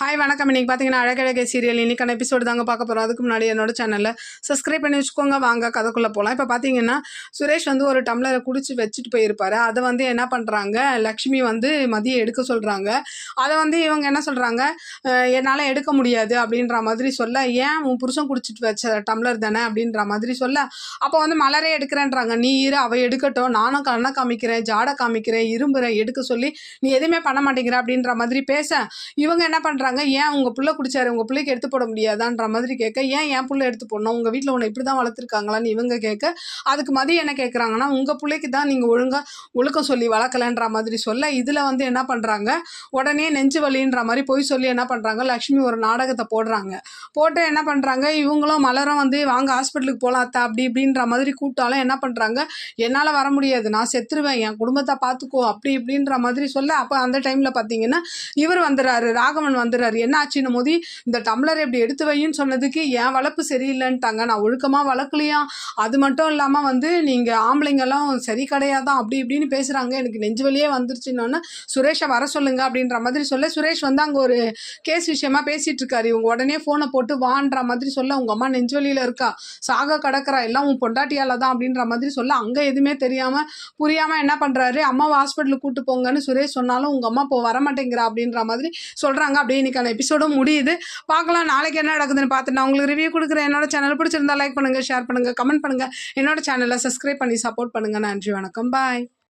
Hi வணக்கம். இன்றைக்கி பார்த்தீங்கன்னா அழகழகை சீரியல் இன்றைக்கான எபிசோடு தாங்க பார்க்க போகிறோம். அதுக்கு முன்னாடி என்னோட சேனலில் சப்ஸ்கிரைப் பண்ணி வச்சுக்கோங்க. வாங்க கதைக்குள்ளே போகலாம். இப்போ பார்த்தீங்கன்னா சுரேஷ் ஒரு டம்ளரை குடிச்சு வச்சுட்டு போயிருப்பாரு. அதை என்ன பண்ணுறாங்க, லக்ஷ்மி மதியம் எடுக்க சொல்கிறாங்க. அதை இவங்க என்ன சொல்கிறாங்க, என்னால் எடுக்க முடியாது அப்படின்ற மாதிரி சொல்ல, ஏன் உன் புருஷன் குடிச்சிட்டு வச்ச டம்ளர் தானே அப்படின்ற மாதிரி சொல்ல, அப்போ மலரே எடுக்கிறேன்றாங்க. நீ இரு, அவள் எடுக்கட்டும், நானும் கண்ணை காமிக்கிறேன், ஜாடை காமிக்கிறேன், இரும்புறேன், எடுக்க சொல்லி நீ எதுவுமே பண்ண மாட்டேங்கிற அப்படின்ற மாதிரி பேச, இவங்க என்ன பண்ணுறாங்க, ஏன் உங்கள் பிள்ளை குடிச்சாரு, உங்கள் பிள்ளைக்கு எடுத்து போட முடியாதான்ற மாதிரி கேட்க, ஏன் என் பிள்ளை எடுத்து போடணும், உங்கள் வீட்டில் உன்னை இப்படி தான் வளர்த்துருக்காங்களான்னு இவங்க கேட்க, அதுக்கு மதியம் என்ன கேட்குறாங்கன்னா, உங்கள் பிள்ளைக்கு தான் நீங்கள் ஒழுக்கம் சொல்லி வளர்க்கலன்ற மாதிரி சொல்ல, இதில் என்ன பண்ணுறாங்க, உடனே நெஞ்சு வலின்ற மாதிரி போய் சொல்லி என்ன பண்ணுறாங்க, லக்ஷ்மி ஒரு நாடகத்தை போடுறாங்க. போட்டு என்ன பண்ணுறாங்க, இவங்களும் மலரும் வாங்க ஹாஸ்பிட்டலுக்கு போகலாம் அத்தா அப்படி இப்படின்ற மாதிரி கூப்பிட்டாலும் என்ன பண்ணுறாங்க, என்னால் வர முடியாது, நான் செத்துருவேன், என் குடும்பத்தை பார்த்துக்கோ அப்படி இப்படின்ற மாதிரி சொல்ல, அப்போ அந்த டைமில் பார்த்தீங்கன்னா இவர் வந்துடுறாரு, ராகவன் வந்துடுறாரு. என்ன ஆச்சுன்னு மோதி, இந்த டம்ளர் எப்படி எடுத்து வைன்னு சொன்னதுக்கு என் வளர்ப்பு சரியில்லைன்ட்டாங்க, நான் ஒழுக்கமாக வளர்க்கலையா, அது மட்டும் இல்லாமல் நீங்கள் ஆம்பளைங்கெல்லாம் சரி கிடையாதான் அப்படி இப்படின்னு பேசுகிறாங்க, எனக்கு நெஞ்சு வலியே வந்துருச்சுன்னு சுரேஷை வர சொல்லுங்க அப்படின்ற மாதிரி சொல்ல, சுரேஷ் அங்கே ஒரு கேஸ் விஷயமா பேசிகிட்டு இருக்காரு. இவங்க உடனே ஃபோனை போட்டு வான்ற மாதிரி சொல்ல, உங்கள் அம்மா நெஞ்சு வலியில் இருக்கா, சாக கிடக்கிறா, எல்லாம் உன் பொண்டாட்டியால தான் அப்படின்ற மாதிரி சொல்ல, அங்கே எதுவுமே தெரியாமல் புரியாமல் என்ன பண்ணுறாரு, அம்மாவை ஹாஸ்பிட்டலுக்கு கூப்பிட்டு போங்கன்னு சுரேஷ் சொன்னாலும் உங்கள் அம்மா வர மாட்டேங்கிறா அப்படின்ற மாதிரி சொல்கிறாங்க. அப்படியே இன்னைக்கான எபிசோடும் முடியுது. பார்க்கலாம் நாளைக்கு என்ன நடக்குதுன்னு பார்த்துட்டு நான் உங்களுக்கு ரிவ்யூ கொடுக்குறேன். என்னோட சேனல் பிடிச்சிருந்தா லைக் பண்ணுங்கள், ஷேர் பண்ணுங்கள், கமெண்ட் பண்ணுங்கள். என்னோட சேனலை சப்ஸ்கிரைப் பண்ணி சப்போர்ட் பண்ணுங்கள். நன்றி, வணக்கம், பாய்.